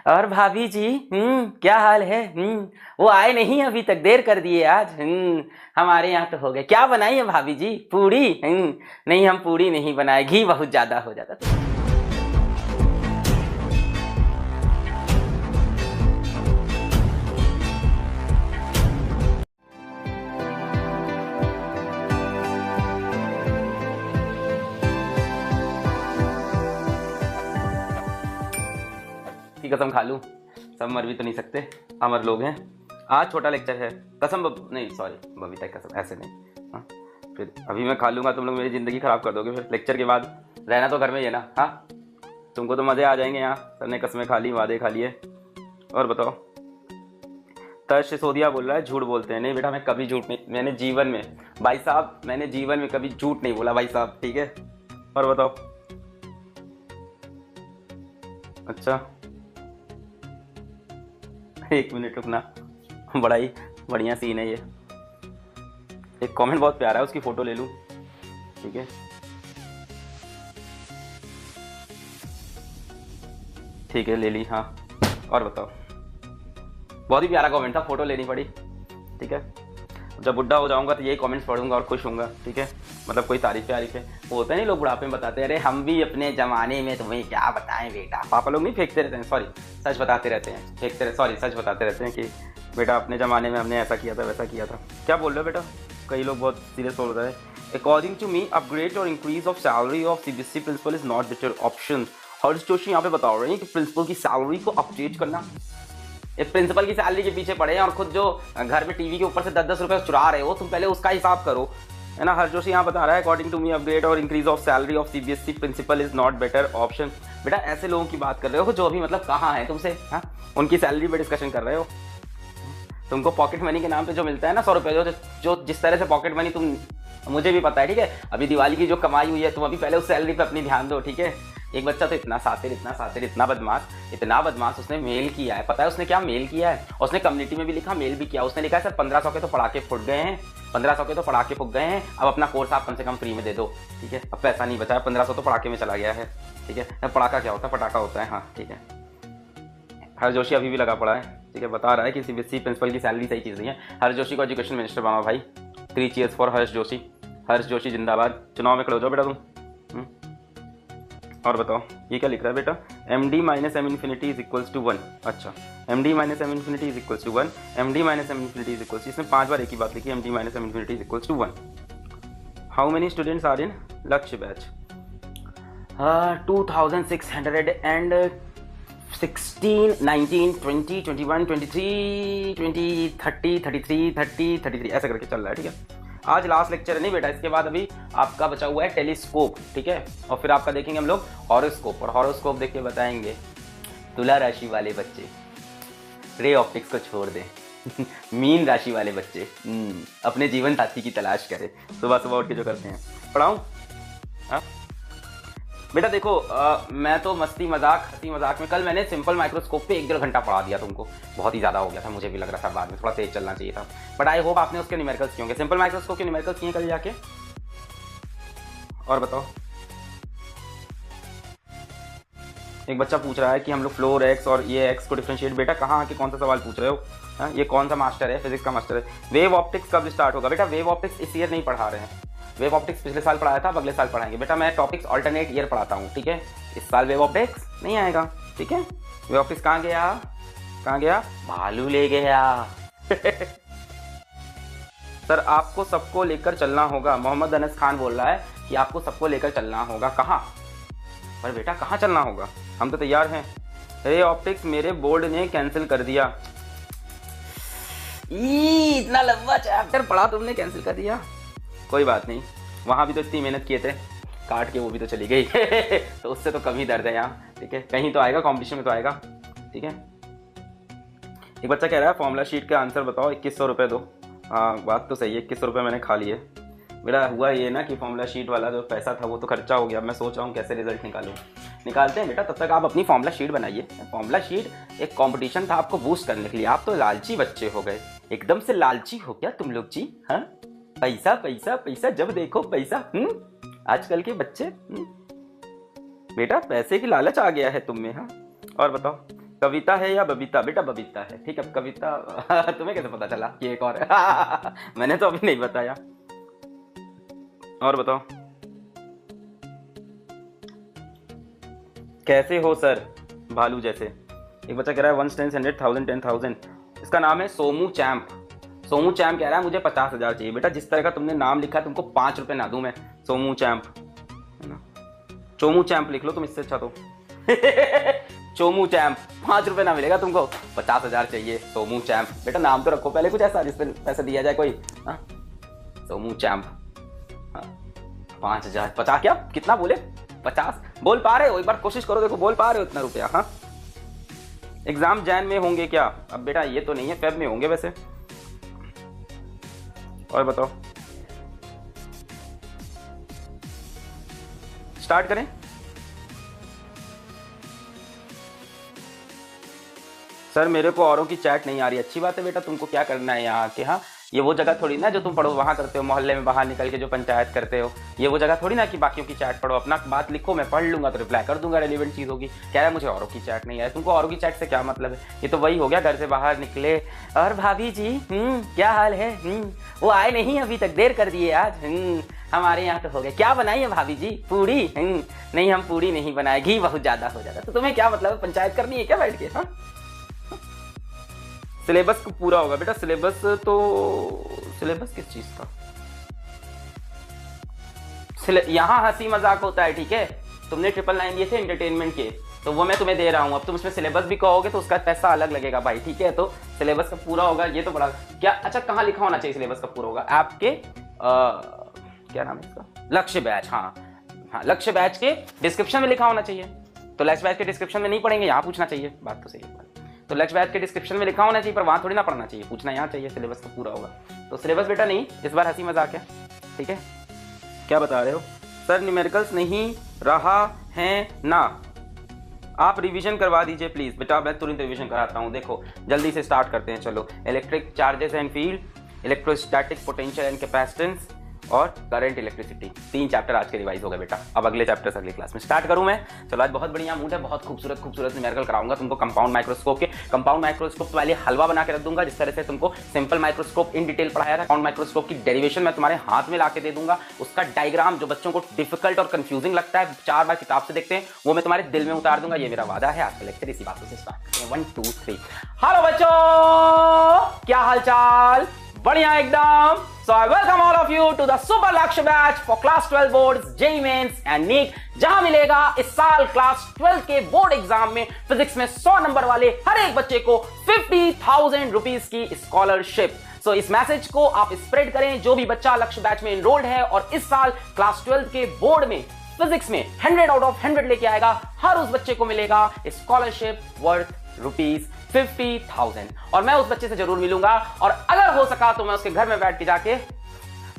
और भाभी जी क्या हाल है? वो आए नहीं अभी तक, देर कर दिए आज। हमारे यहाँ तो हो गए। क्या बनाई है भाभी जी? पूड़ी? नहीं, हम पूड़ी नहीं बनाए, घी बहुत ज्यादा हो जाता तो। की कसम खा लूं, सब मर भी तो नहीं सकते, अमर लोग हैं। आज छोटा लेक्चर है, कसम नहीं सॉरी बबीता की कसम, ऐसे नहीं। हाँ, फिर अभी मैं खा लूंगा, तुम लोग मेरी ज़िंदगी ख़राब कर दोगे। फिर लेक्चर के बाद रहना तो घर में ही है ना। हाँ, तुमको तो मज़े आ जाएंगे। यहाँ सबने कसमें खा ली, वादे खा लिए। और बताओ। तर्श सिसोदिया बोल रहा है झूठ बोलते हैं। नहीं बेटा, मैं कभी झूठ नहीं, मैंने जीवन में, भाई साहब मैंने जीवन में कभी झूठ नहीं बोला भाई साहब, ठीक है। और बताओ। अच्छा, एक मिनट रुकना, बड़ा ही बढ़िया सीन है ये। एक कमेंट बहुत प्यारा है, उसकी फ़ोटो ले लूँ, ठीक है। ठीक है, ले ली। हाँ, और बताओ। बहुत ही प्यारा कमेंट था, फ़ोटो लेनी पड़ी, ठीक है। जब बुढ़ा हो जाऊंगा तो यही कमेंट्स पढ़ूंगा और खुश होऊंगा, ठीक है। मतलब कोई तारीफ है। वो होता है नहीं, लोग बुढ़ापे में बताते हैं, अरे हम भी अपने ज़माने में तुम्हें क्या बताएं बेटा। पापा लोग नहीं फेंकते रहते हैं, सॉरी सच बताते रहते हैं, फेंकते रहे सॉरी सच बताते रहते हैं कि बेटा अपने ज़माने में हमने ऐसा किया था, वैसा किया था। क्या बोल रहे हो बेटा? कई लोग बहुत सीरियस बोल रहे हैं। अकॉर्डिंग टू मी अपग्रेड और increase of salary of CBSE principal is not better option. Harsh Joshi यहाँ पे बता रहे हैं कि प्रिंसिपल की सैलरी को अपडेट करना, एक प्रिंसिपल की सैलरी के पीछे पड़े हैं और खुद जो घर में टीवी के ऊपर से 10-10 रुपए चुरा रहे हो तुम, पहले उसका हिसाब करो, है ना। हर्ष जोशी यहाँ बता रहा है अकॉर्डिंग टू मी अपग्रेड और increase of salary of CBSE principal is not better option. बेटा ऐसे लोगों की बात कर रहे हो जो अभी मतलब कहाँ है तुमसे, हाँ, उनकी सैलरी पे डिस्कशन कर रहे हो। तुमको पॉकेट मनी के नाम पे जो मिलता है ना 100 रुपये, जो जिस तरह से पॉकेट मनी तुम, मुझे भी पता है, ठीक है। अभी दिवाली की जो कमाई हुई है तुम अभी पहले उस सैलरी पे अपनी ध्यान दो, ठीक है। एक बच्चा तो इतना सातिर, इतना बदमाश उसने मेल किया है। पता है उसने क्या मेल किया है? उसने कम्युनिटी में भी लिखा, मेल भी किया। उसने लिखा है सर 1500 के तो पटाखे फूट गए हैं, 1500 के तो पटाखे फूट गए हैं, अब अपना कोर्स आप कम से कम फ्री में दे दो, ठीक है। अब पैसा नहीं बचा है, 1500 तो पटाखे में चला गया है, ठीक है। अब पटाखा क्या होता है? पटाखा होता है, हाँ ठीक है। हर्ष जोशी अभी भी लगा पड़ा है, ठीक है। बता रहा है कि सीबीएसई प्रिंसिपल की सैलरी सही चीज़ नहीं है। हर्ष जोशी को एजुकेशन मिनिस्टर बनाओ भाई। 3 चीयर्स फॉर हर्ष जोशी। हर्ष जोशी जिंदाबाद। चुनाव में खड़े हो जाओ बेटा तुम। और बताओ ये क्या लिख रहा है बेटा? M D minus M infinity is equals to 1। अच्छा, M D minus M infinity is equals to 1, M D minus M infinity is equals, इसने 5 बार एक ही बात लिखी, M D minus M infinity is equals to 1। How many students are in Lakshya batch? 2616 19 20 21 23 20 30 33 30 33 ऐसा करके चल रहा है, ठीक है। आज लास्ट लेक्चर है नहीं बेटा, इसके बाद अभी आपका बचा हुआ है टेलीस्कोप, ठीक है। और फिर आपका देखेंगे हम लोग हॉरोस्कोप, और हॉरोस्कोप देख के बताएंगे तुला राशि वाले बच्चे रे ऑप्टिक्स को छोड़ दें मीन राशि वाले बच्चे अपने जीवन साथी की तलाश करें, सुबह सुबह उठ के जो करते हैं। पढ़ाऊँ? हाँ बेटा देखो, मैं तो मस्ती मजाक हंसी मजाक में, कल मैंने सिंपल माइक्रोस्कोप पे 1-1.5 घंटा पढ़ा दिया तुमको, बहुत ही ज़्यादा हो गया था, मुझे भी लग रहा था बाद में थोड़ा तेज चलना चाहिए था, बट आई होप आपने उसके न्यूमेरिकल्स किए होंगे। सिंपल माइक्रोस्कोप के न्यूमेरिकल्स किए कल जाके? और बताओ। एक बच्चा पूछ रहा है कि हम लोग फ्लोर एक्स और ये एक्स को डिफरेंशिएट, बेटा कहाँ आके कौन सा सवाल पूछ रहे हो? हाँ, ये कौन सा मास्टर है? फिजिक्स का मास्टर है। वेव ऑप्टिक्स कब स्टार्ट होगा? बेटा वेव ऑप्टिक्स इस ईयर नहीं पढ़ा रहे हैं, वेव ऑप्टिक्स पिछले साल पढ़ाया था, अब अगले साल पढ़ाएंगे। बेटा मैं टॉपिक्स ऑल्टरनेट ईयर पढ़ाता हूँ, ठीक है। इस साल वेव ऑप्टिक्स नहीं आएगा, ठीक है। वेव ऑप्टिक्स कहाँ गया? भालू ले गया सर आपको सबको लेकर चलना होगा। मोहम्मद अनस खान बोल रहा है कि आपको सबको लेकर चलना होगा। कहाँ? पर बेटा कहाँ चलना होगा? हम तो तैयार हैं। रे ऑप्टिक्स मेरे बोर्ड ने कैंसिल कर दिया। इतना लंबा चैप्टर पढ़ा तुमने, कैंसिल कर दिया? कोई बात नहीं, वहाँ भी तो इतनी मेहनत किए थे, काट के वो भी तो चली गई तो उससे तो कम ही दर्द है यहाँ, ठीक है। कहीं तो आएगा, कंपटीशन में तो आएगा, ठीक है। एक बच्चा कह रहा है फॉर्मूला शीट का आंसर बताओ, 2100 रुपये दो। हाँ बात तो सही है, 2100 रुपये मैंने खा लिए। मेरा हुआ ये ना कि फॉर्मूला शीट वाला जो पैसा था वो तो खर्चा हो गया। मैं सोच रहा हूँ कैसे रिजल्ट निकालूँ। निकालते हैं बेटा, तब तक आप अपनी फॉर्मूला शीट बनाइए। फॉर्मूला शीट एक कंपटीशन था आपको बूस्ट करने के लिए, आप तो लालची बच्चे हो गए, एकदम से लालची हो गया तुम लोग जी। हाँ, पैसा पैसा पैसा, जब देखो पैसा। आजकल के बच्चे बेटा पैसे की लालच आ गया है तुम में। हाँ, और बताओ कविता है या बबीता? बेटा बबीता है, ठीक है। कविता तुम्हें कैसे पता चला कि एक और है? मैंने तो अभी नहीं बताया। और बताओ कैसे हो सर? भालू जैसे। एक बच्चा कह रहा है 1 10 100 1000 10,000। इसका नाम है सोमू चैम्प। सोमू चैम्प कह रहा है मुझे 50,000 चाहिए। बेटा जिस तरह का तुमने नाम लिखा है तुमको 5 रुपए ना दूं मैं। सोमू चैम्प है ना, चोमू चैम्प लिख लो तुम इससे अच्छा तो। चोमू चैम्प 5 रुपए ना मिलेगा तुमको, 50,000 चाहिए। सोमू चैम्प बेटा नाम तो रखो पहले कुछ ऐसा जिससे पैसे दिया जाए कोई। हाँ सोमू चैम्प। हाँ 5,000 50 क्या कितना बोले? 50 बोल पा रहे हो? एक बार कोशिश करो, देखो बोल पा रहे हो इतना रुपया? हाँ एग्जाम जैन में होंगे क्या? अब बेटा ये तो नहीं है, फेब में होंगे वैसे। और बताओ स्टार्ट करें? सर मेरे को औरों की चैट नहीं आ रही। अच्छी बात है बेटा, तुमको क्या करना है यहाँ के। हाँ ये वो जगह थोड़ी ना जो तुम पढ़ो वहां करते हो, मोहल्ले में बाहर निकल के जो पंचायत करते हो, ये वो जगह थोड़ी ना कि बाकियों की चैट पढ़ो। अपना बात लिखो, मैं पढ़ लूंगा तो रिप्लाई कर दूंगा, रेलिवेंट चीज होगी। कह रहा है मुझे औरों की चैट नहीं है। तुमको औरों की चैट से क्या मतलब है? ये तो वही हो गया, घर से बाहर निकले और भाभी जी क्या हाल है, वो आए नहीं अभी तक, देर कर दिए आज। हमारे यहाँ तो हो गया। क्या बनाई है भाभी जी? पूरी? नहीं हम पूरी नहीं बनाए, घी बहुत ज्यादा हो जाता। तो तुम्हें क्या मतलब पंचायत करनी है क्या बैठ के? हाँ सिलेबस को पूरा होगा बेटा। सिलेबस तो सिलेबस किस चीज का? यहाँ हंसी मजाक होता है, ठीक है। तुमने 999 दिए थे एंटरटेनमेंट के, तो वो मैं तुम्हें दे रहा हूँ। अब तुम उसमें सिलेबस भी कहोगे तो उसका पैसा अलग लगेगा भाई, ठीक है। तो सिलेबस का पूरा होगा, ये तो बड़ा क्या। अच्छा कहाँ लिखा होना चाहिए सिलेबस का पूरा होगा? आपके क्या नाम है इसका? लक्ष्य बैच। हाँ लक्ष्य बैच के डिस्क्रिप्शन में लिखा होना चाहिए। तो लक्ष्य बैच के डिस्क्रिप्शन में नहीं पढ़ेंगे, यहाँ पूछना चाहिए। बात तो सही है। तो लक्ष्य बैच के डिस्क्रिप्शन में लिखा होना चाहिए, पर वहां थोड़ी ना पढ़ना चाहिए, पूछना यहाँ चाहिए। सिलेबस तो पूरा होगा। तो सिलेबस बेटा नहीं, इस बार हंसी मजाक है, ठीक है। क्या बता रहे हो सर? न्यूमेरिकल्स नहीं रहा है ना, आप रिवीजन करवा दीजिए प्लीज। बेटा मैं तुरंत रिवीजन कराता हूँ, देखो जल्दी से स्टार्ट करते हैं। चलो electric charges and field, electrostatic potential and capacitance और करंट इलेक्ट्रिसिटी। 3 चैप्टर आज के रिवाइज हो गए बेटा। अब अगले चैप्टर से अगली क्लास में स्टार्ट करूं मैं। चलो आज बहुत बढ़िया मूड है, बहुत खूबसूरत न्यूमेरिकल कराऊंगा तुमको कंपाउंड माइक्रोस्कोप के। कंपाउंड माइक्रोस्कोप वाले हलवा बना के रख दूंगा, जिस तरह से तुमको सिंपल माइक्रोस्कोप इन डिटेल पढ़ाया था। कंपाउंड माइक्रोस्कोप की डेरिवेशन मैं तुम्हारे हाथ में ला के दे दूंगा। उसका डायग्राम जो बच्चों को डिफिकल्ट और कंफ्यूजिंग लगता है, 4 बार किताब से देखते हैं, वो मैं तुम्हारे दिल में उतार दूंगा। ये मेरा वादा है। आज का लेक्चर इसी बातों से स्टार्ट करते हैं। 1 2 3। हेलो बच्चों, क्या हालचाल? बढ़िया एकदम। So I welcome all of you to the Super Lakshya Batch for Class 12 Boards, JEE Mains and NEET, जहां मिलेगा इस साल क्लास 12 के बोर्ड एग्जाम में फिजिक्स में 100 नंबर वाले हर एक बच्चे को 50,000 रुपीज की स्कॉलरशिप। सो इस मैसेज को आप स्प्रेड करें, जो भी बच्चा लक्ष्य बैच में एनरोल्ड है और इस साल क्लास 12 के बोर्ड में फिजिक्स में 100 आउट ऑफ 100 लेके आएगा, हर उस बच्चे को मिलेगा स्कॉलरशिप वर्थ ₹50,000। और मैं उस बच्चे से जरूर मिलूंगा, और अगर हो सका तो मैं उसके घर में बैठ के जाके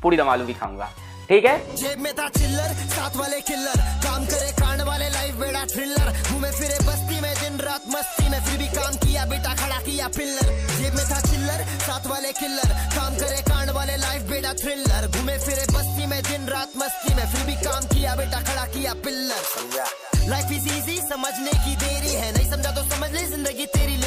पूरी दम आलू भी खाऊंगा, ठीक है। जेब में था चिल्लर, साथ वाले किल्लर, काम करे कांड वाले, लाइफ बेड़ा थ्रिलर, घूमे फिरे बस्ती में दिन रात मस्ती में, फिर भी काम किया बेटा खड़ा किया पिल्लर। जेब में था चिल्लर, साथ वाले किल्लर, काम करे कांड वाले, लाइफ बेड़ा थ्रिलर, घूमे फिरे बस्ती में दिन रात मस्ती में, फिर भी काम किया बेटा खड़ा किया पिल्लर। लाइफ इज इजी, समझने की देरी है, नहीं समझा तो समझ ले जिंदगी तेरी